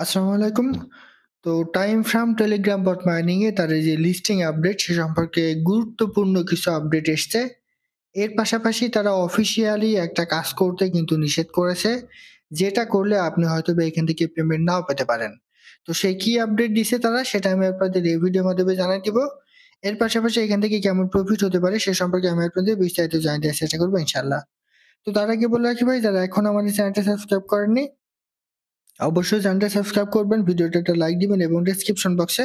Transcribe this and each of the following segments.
আসসালামু আলাইকুম। তো time from Telegram bot mining এ তাদের যে লিস্টিং আপডেট সে সম্পর্কে গুরুত্বপূর্ণ কিছু আপডেট এসছে। এর পাশাপাশি তারা অফিসিয়ালি একটা কাজ করতে কিন্তু নিষেধ করেছে। যেটা করলে আপনি হয়তোবা এখান থেকে পেমেন্ট নাও পেতে পারেন। তো সে কি আপডেট দিছে তারা সেটা আমি আপনাদের এই ভিডিওর মাধ্যমে জানিয়ে দিব। এর পাশাপাশি এখান থেকে কেমন প্রফিট হতে পারে সে সম্পর্কে আমি আপনাদের বিস্তারিত জানিয়ে দেওয়ার চেষ্টা করব ইনশাআল্লাহ। তো তার আগে বলে রাখি ভাই, যারা এখনো আমাদের চ্যানেলটা সাবস্ক্রাইব করেননি অবশ্যই চ্যানেলটা সাবস্ক্রাইব করবেন, ভিডিওটা একটা লাইক দিবেন এবং ডেসক্রিপশন বক্সে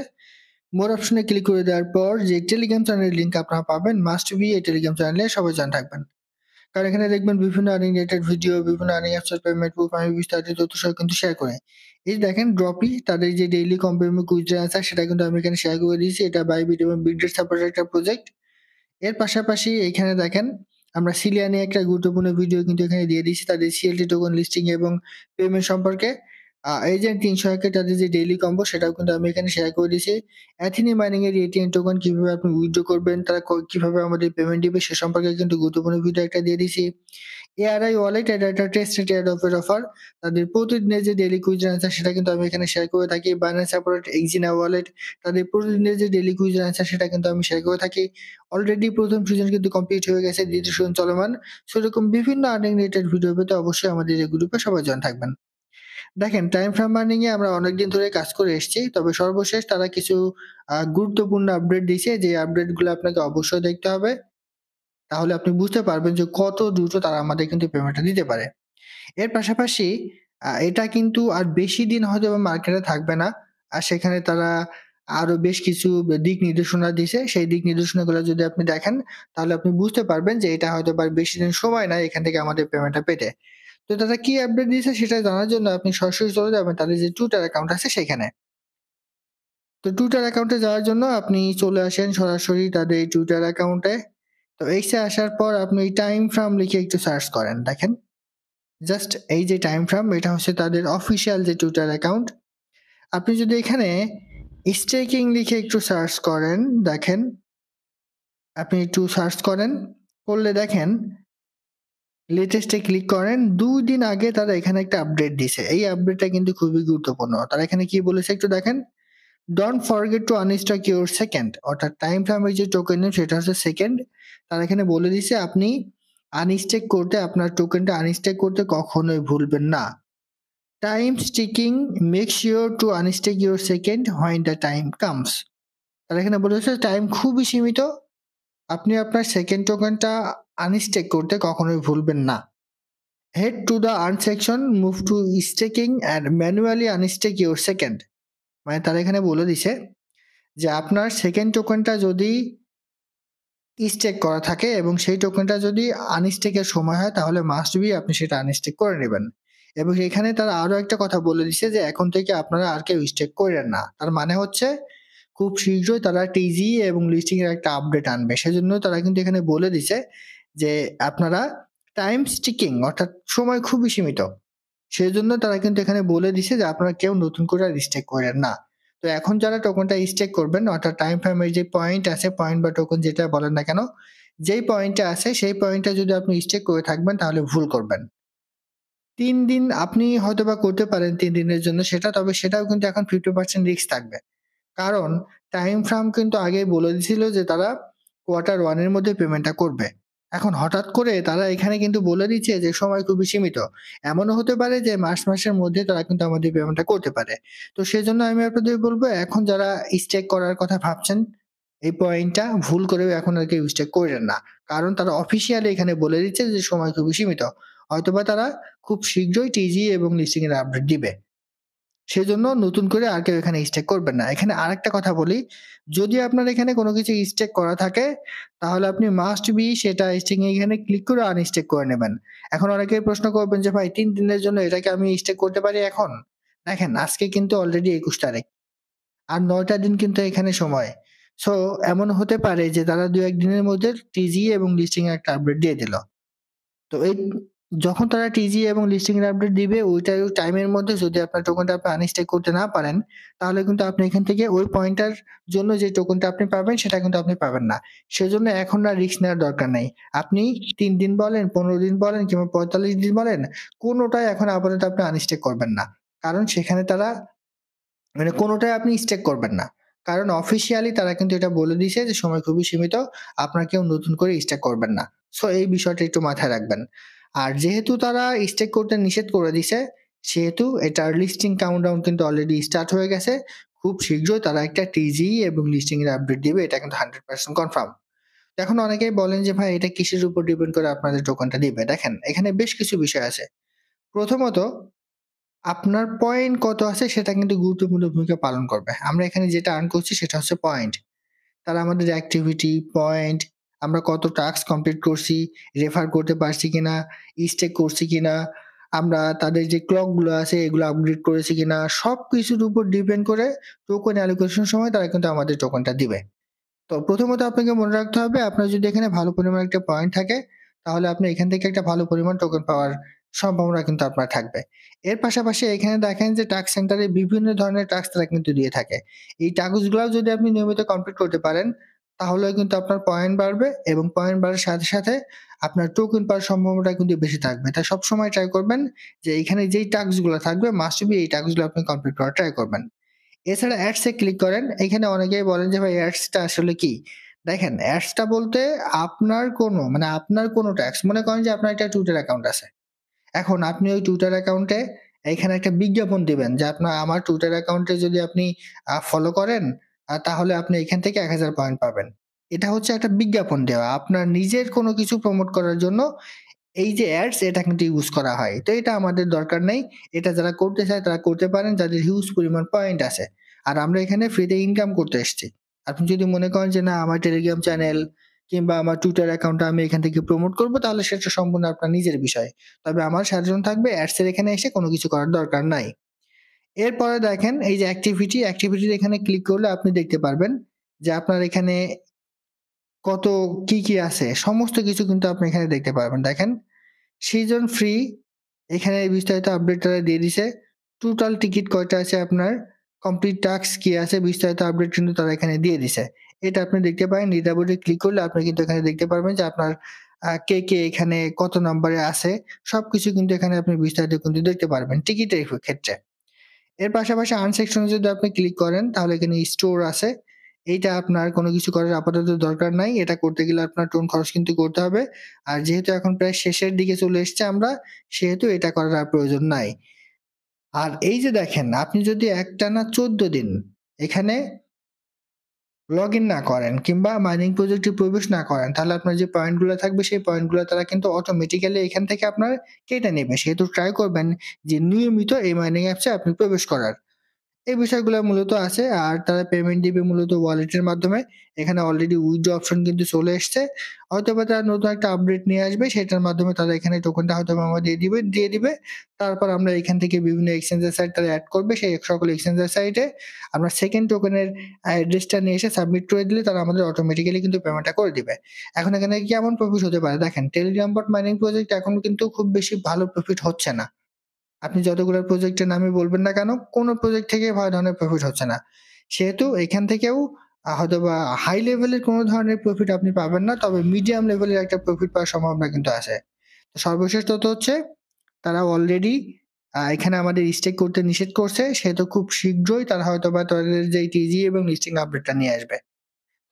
মোর অপশনে ক্লিক করে দেওয়ার পর যে টেলিগ্রাম চ্যানেলের লিংক আপনারা পাবেন, মাস্ট বি এই টেলিগ্রাম চ্যানেলে সবাই জয়েন থাকবেন। কারণ এখানে দেখবেন বিভিন্ন আর্নিং রিলেটেড ভিডিও, বিভিন্ন আর্নিং অ্যাপসের পেমেন্ট প্রুফ আমি বিস্তারিত তথ্য সহ কিন্তু শেয়ার করি। এই যে দেখেন ড্রপি তাদের যে ডেইলি কম্পেমেন্ট কুইজের অ্যান্সার সেটা কিন্তু আমি এখানে শেয়ার করে দিয়েছি। এটা বাইবিট এবং বিটগেট সাপোর্টেড একটা প্রজেক্ট। এর পাশাপাশি এখানে দেখেন আমরা সিলিয়া নিয়ে একটা গুরুত্বপূর্ণ ভিডিও কিন্তু এখানে দিয়ে দিয়েছি তাদের সিএলটি টোকন লিস্টিং এবং পেমেন্ট সম্পর্কে। এই যে ৩০০ এর তাদের যে ডেইলি কম্বো সেটাও কিন্তু আমি এখানে শেয়ার করে দিয়েছি। অ্যাথিনি মাইনিং এর এটিএম টোকন কিভাবে আপনি উইথড্র করবেন, তারা কিভাবে আমাদের পেমেন্ট দিবে সে সম্পর্কে কিন্তু গুরুত্বপূর্ণ ভিডিও একটা দিয়ে দিয়েছি। এআরআই ওয়ালেট এটা একটা টেস্টেড এয়ারড্রপের অফার। তাদের প্রতিদিনের যে ডেইলি কুইজ অ্যান্সার সেটা কিন্তু আমি এখানে শেয়ার করে থাকি। বাইন্যান্স সাপোর্টেড এক্সিনা ওয়ালেট তাদের প্রতিদিনের যে ডেইলি কুইজ অ্যান্সার সেটা কিন্তু আমি শেয়ার করে থাকি। অলরেডি প্রথম সিজন কিন্তু কমপ্লিট হয়ে গেছে, দ্বিতীয় সিজন চলমান। সেরকম বিভিন্ন আর্নিং রিলেটেড ভিডিও পেতে অবশ্যই আমাদের এই গ্রুপে সবাই জয়েন থাকবেন। দেখেন টাইম ফ্রেম আর্নিং এ আমরা অনেকদিন ধরে কাজ করে এসেছি। তবে সর্বশেষ তারা কিছু গুরুত্বপূর্ণ আপডেট দিয়েছে, যে আপডেট গুলো আপনাকে অবশ্যই দেখতে হবে। তাহলে আপনি বুঝতে পারবেন যে কত দ্রুত তারা আমাদের কিন্তু পেমেন্টটা দিতে পারে। এর পাশাপাশি এটা কিন্তু আর বেশি দিন হয়তোবা মার্কেটে থাকবে না। আর সেখানে তারা আরো বেশ কিছু দিক নির্দেশনা দিছে। সেই দিক নির্দেশনাগুলো যদি আপনি দেখেন, তাহলে আপনি বুঝতে পারবেন যে এটা হয়তোবা আর বেশি দিন সময় নাই এখান থেকে আমাদের পেমেন্টটা পেতে। তো তারা কি আপডেট দিয়েছে সেটা জানার জন্য আপনি সরাসরি চলে যাবেন তাদের যে টুইটার অ্যাকাউন্ট আছে সেখানে। তো টুইটার অ্যাকাউন্টে যাওয়ার জন্য আপনি চলে আসেন সরাসরি তাদের এই টুইটার অ্যাকাউন্টে। তো এসে আসার পর আপনি টাইম ফ্রম লিখে একটু সার্চ করেন। দেখেন জাস্ট এই যে টাইম ফ্রেম এটা হচ্ছে তাদের অফিসিয়াল যে টুইটার অ্যাকাউন্ট। আপনি যদি এখানে স্টেকিং লিখে একটু সার্চ করেন, দেখেন আপনি একটু সার্চ করেন, করলে দেখেন লেটেস্টে ক্লিক করেন। ২ দিন আগে তারা এখানে একটা আপডেট দিছে। এই আপডেটটা কিন্তু খুবই গুরুত্বপূর্ণ। তারা এখানে কি বলেছে একটু দেখেন। Don't forget to unstack your second, অর্থাৎ টাইম ফ্রেমের যে টোকেন নেম সেটা হচ্ছে সেকেন্ড। তারা এখানে বলে দিছে আপনি আনস্ট্যাক করতে, আপনার টোকেনটা আনস্ট্যাক করতে কখনোই ভুলবেন না। Time sticking, make sure to unstack your second when the time comes. তারা এখানে বলেছে টাইম খুবই সীমিত, আপনি আপনার সেকেন্ড টোকেনটা আনস্টেক করতে কখনোই ভুলবেন না। Head to the earn section, move to staking and manually unstack your second. মানে তারা এখানে বলে দিছে যে আপনার সেকেন্ড টোকেনটা যদি স্টেক করা থাকে এবং সেই টোকেনটা যদি আনস্টেকের সময় হয় তাহলে মাস্ট বি আপনি সেটা আনস্টেক করে নেবেন। এবং এখানে তারা আরো একটা কথা বলে দিচ্ছে যে এখন থেকে আপনারা আর কেউ স্টেক করেন না। তার মানে হচ্ছে খুব শীঘ্রই তারা টিজি এবং লিস্টিং এর একটা আপডেট আনবে। সেজন্য তারা কিন্তু এখানে বলে দিছে যে আপনারা টাইম স্টিকিং, অর্থাৎ সময় খুবই সীমিত। সেজন্য তারা কিন্তু এখানে বলে দিছে যে আপনারা কেউ নতুন করে আর স্টেক করেন না। তো এখন যারা টোকেনটা স্টেক করবেন, অর্থাৎ টাইম ফ্রেমের যে পয়েন্ট আছে, পয়েন্ট বা টোকেন যেটা বলেন না কেন, যেই পয়েন্টে আছে সেই পয়েন্টে যদি আপনি স্টেক করে থাকবেন তাহলে ভুল করবেন। ৩ দিন আপনি হয়তোবা করতে পারেন ৩ দিনের জন্য সেটা, তবে সেটাও কিন্তু এখন 50% রিস্ক থাকবে। কারণ টাইম ফ্রেম কিন্তু আগেই বলে দিছিল যে তারা কোয়ার্টার 1 এর মধ্যে পেমেন্টটা করবে। এখন হঠাৎ করে তারা এখানে কিন্তু বলে দিচ্ছে যে সময় খুবই সীমিত। এমনও হতে পারে যে মাসের মধ্যে তারা কিন্তু আমাদের পেমেন্টটা করতে পারে। তো সেজন্য আমি আপনাদের বলব, এখন যারা স্টেক করার কথা ভাবছেন এই পয়েন্টটা ভুল করেও এখন আর কেউ স্টেক কইরেন না। কারণ তারা অফিসিয়ালি এখানে বলে দিচ্ছে যে সময় খুবই সীমিত। হয়তোবা তারা খুব শীঘ্রই টিজি এবং লিস্টিং এর আপডেট দিবে। সেজন্য নতুন করে আর কেউ এখানে স্টেক করবেন না। এখানে আরেকটা কথা বলি, যদি আপনার এখানে কোনো কিছু স্টেক করা থাকে, তাহলে আপনি মাস্ট বি সেটা স্টেকিং এ এখানে ক্লিক করে আনস্টেক করে নেবেন। এখন অনেকেই প্রশ্ন করবেন যে ভাই ৩ দিনের জন্য এটাকে আমি স্টেক করতে পারি এখন? দেখেন আজকে কিন্তু অলরেডি ২১ তারিখ। আর ৯ টা দিন কিন্তু এখানে সময়। সো এমন হতে পারে যে তারা ২-১ দিনের মধ্যে টিজি এবং লিস্টিং এর একটা আপডেট দিয়ে দিল। তো এই যখন তারা টিজি এবং লিস্টিং এর আপডেট দিবে ওইটার টাইমের মধ্যে যদি আপনার টোকেনটা আপনি আনস্টেক করতে না পারেন, তাহলে কিন্তু আপনি এখান থেকে ওই পয়েন্টটার জন্য যে টোকেনটা আপনি পাবেন সেটা কিন্তু আপনি পাবেন না। সেজন্য এখন আর রিস্ক নেওয়ার দরকার নাই। আপনি ৩ দিন বলেন, ১৫ দিন বলেন কিংবা ৪৫ দিন বলেন, কোনটাই এখন আপাতত আপনি আনস্টেক করবেন না। কারণ সেখানে তারা মানে কোনোটাই আপনি স্টেক করবেন না। কারণ অফিসিয়ালি তারা কিন্তু এটা বলে দিছে যে সময় খুবই সীমিত। আপনারা কেউ নতুন করে স্টেক করবেন না। সো এই বিষয়টা একটু মাথায় রাখবেন। আর যেহেতু তারা স্টেক করতে নিষেধ করে দিছে, সেহেতু এটার লিস্টিং কাউন্টডাউন কিন্তু অলরেডি স্টার্ট হয়ে গেছে। খুব শীঘ্রই তারা একটা টিজি এবং লিস্টিং এর আপডেট দিবে। এটা কিন্তু 100% কনফার্ম। এখন অনেকেই বলেন যে ভাই এটা কিসের উপর ডিপেন্ড করে আপনাদের টোকেনটা দিবে? দেখেন এখানে বেশ কিছু বিষয় আছে। প্রথমত আপনার পয়েন্ট কত আছে সেটা কিন্তু গুরুত্বপূর্ণ ভূমিকা পালন করবে। আমরা এখানে যেটা আর্ন করছি সেটা হচ্ছে পয়েন্ট। তারা আমাদের অ্যাক্টিভিটি, পয়েন্ট, আমরা কত টাস্ক কমপ্লিট করছি, রেফার করতে পারছি কিনা, স্টেক করছি কিনা, আমরা তাদের যে ক্লক গুলো আছে এগুলো আপগ্রেড করেছি কিনা, সবকিছুর উপর ডিপেন্ড করে টোকেন অ্যালোকেশন সময় তারা কিন্তু আমাদের টোকেনটা দিবে। তো প্রথমত আপনাকে মনে রাখতে হবে আপনার যদি এখানে ভালো পরিমাণ একটা পয়েন্ট থাকে, তাহলে আপনি এখান থেকে একটা ভালো পরিমাণ টোকেন পাওয়ার সম্ভাবনা কিন্তু আপনার থাকবে। এর পাশাপাশি এখানে দেখেন যে টাস্ক সেন্টারে বিভিন্ন ধরনের টাস্ক তারা কিন্তু দিয়ে থাকে। এই টাস্কগুলাও যদি আপনি নিয়মিত কমপ্লিট করতে পারেন, তাহলেও কিন্তু আপনার পয়েন্ট বাড়বে এবং পয়েন্ট বাড়ার সাথে, সাথে আপনার টোকেন পাওয়ার সম্ভাবনাটা কিন্তু বেশি থাকবে। তাই সবসময় ট্রাই করবেন যে এখানে যেই টাস্কগুলো থাকবে মাস্ট বি এই টাস্কগুলো আপনি কমপ্লিট করার ট্রাই করবেন। এছাড়া অ্যাডস এ ক্লিক করেন। এখানে অনেকেই বলেন যে ভাই অ্যাডস টা আসলে কি? দেখেন অ্যাডস টা বলতে আপনার কোনো মানে আপনার কোনো ট্যাক্স মনে করেন যে আপনার একটা Twitter অ্যাকাউন্ট আছে। এখন আপনি ওই Twitter অ্যাকাউন্টে এখানে একটা বিজ্ঞাপন দিবেন যে আমার Twitter অ্যাকাউন্টে যদি আপনি ফলো করেন তাহলে আপনি এখান থেকে ১,০০০ পয়েন্ট পাবেন। এটা হচ্ছে একটা বিজ্ঞাপন দেওয়া। আপনার নিজের কোনো কিছু প্রমোট করার জন্য এই যে অ্যাডস এটা কিন্তু ইউজ করা হয়। তো এটা আমাদের দরকার নেই। এটা যারা করতে চায় তারা করতে পারেন যাদের হিউজ পরিমাণ পয়েন্ট আছে। আর আমরা এখানে ফ্রিতে ইনকাম করতে এসেছি। আপনি যদি মনে করেন যে না আমার টেলিগ্রাম চ্যানেল কিংবা আমার টুইটার অ্যাকাউন্টটা আমি এখান থেকে প্রমোট করব তাহলে সেটা সম্পূর্ণ আপনার নিজের বিষয়। তবে আমার সাজেশন থাকবে অ্যাডস এর এখানে এসে কোনো কিছু করার দরকার নাই। এরপরে দেখেন এই যে অ্যাক্টিভিটির এখানে ক্লিক করলে আপনি দেখতে পারবেন যে আপনার এখানে কত কি আছে সমস্ত কিছু কিন্তু আপনি এখানে দেখতে পারবেন। দেখেন সিজন ফ্রি এখানে বিস্তারিত আপডেট তারা দিয়ে দিছে। টোটাল টিকিট কয়টা আছে আপনার, কমপ্লিট টাস্ক কি আছে বিস্তারিত আপডেট কিন্তু তারা এখানে দিয়ে দিছে। এটা আপনি দেখতে পারেন লিডারবোর্ডে ক্লিক করলে আপনি কিন্তু এখানে দেখতে পারবেন যে আপনার কে এখানে কত নম্বরে আছে সবকিছু কিন্তু এখানে আপনি বিস্তারিত কিন্তু দেখতে পারবেন টিকিটের ক্ষেত্রে। এর পাশাপাশি আর্ন সেকশনে যদি আপনি ক্লিক করেন তাহলে এখানে স্টোর আছে। এইটা আপনার কোনো কিছু করার আপাতত দরকার নাই। এটা করতে গেলে আপনার টোন খরচ কিন্তু করতে হবে। আর যেহেতু এখন প্রায় শেষের দিকে চলে এসেছি আমরা, সেহেতু এটা করার আর প্রয়োজন নাই। আর এই যে দেখেন আপনি যদি একটানা ১৪ দিন এখানে লগইন না করেন কিংবা মাইনিং প্রজেক্টে প্রবেশ না করেন, তাহলে আপনার যে পয়েন্টগুলো থাকবে সেই পয়েন্টগুলো তারা কিন্তু অটোমেটিক্যালি এখান থেকে আপনার কেটে নেবে। সেহেতু ট্রাই করবেন যে নিয়মিত এই মাইনিং অ্যাপসে আপনি প্রবেশ করার। এই বিষয়গুলো মূলত আছে। আর তারা পেমেন্ট দিবে মূলত ওয়ালেটের মাধ্যমে। এখানে অলরেডি উইথড্র অপশন কিন্তু চলে এসছে। হয়তোবা তারা নতুন একটা আপডেট নিয়ে আসবে সেটার মাধ্যমে তারা এখানে টোকেনটা হয়তোবা আমাদের দিয়ে দিবে। তারপর আমরা এখান থেকে বিভিন্ন এক্সচেঞ্জের সাইট তারা এড করবে। সেই সকল এক্সচেঞ্জের সাইটে আমরা সেকেন্ড টোকেনের অ্যাড্রেসটা নিয়ে এসে সাবমিট করে দিলে তারা আমাদের অটোমেটিক্যালি কিন্তু পেমেন্টটা করে দিবে। এখন এখানে কেমন প্রফিট হতে পারে? দেখেন টেলিগ্রাম বট মাইনিং প্রজেক্ট এখন কিন্তু খুব বেশি ভালো প্রফিট হচ্ছে না। আপনি যতগুলো প্রজেক্টের নামই বলবেন না কেন, কোন প্রজেক্ট থেকে ভালো ধরনের প্রফিট হচ্ছে না। সেহেতু এখান থেকেও হয়তোবা হাই লেভেলের কোন ধরনের প্রফিট আপনি পাবেন না। তবে মিডিয়াম লেভেলের একটা প্রফিট পাওয়ার সম্ভাবনা কিন্তু আছে। তো সর্বশেষ তথ্য হচ্ছে তারা অলরেডি এখানে আমাদের স্টেক করতে নিষেধ করছে। সেহেতু খুব শীঘ্রই তারা হয়তোবা তাদের যে টিজি এবং লিস্টিং আপডেটটা নিয়ে আসবে।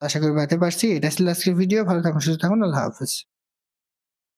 আশা করি বুঝাতে পারছি। এটা ছিল আজকের ভিডিও। ভালো থাকুন, সুস্থ থাকুন। আল্লাহ হাফেজ।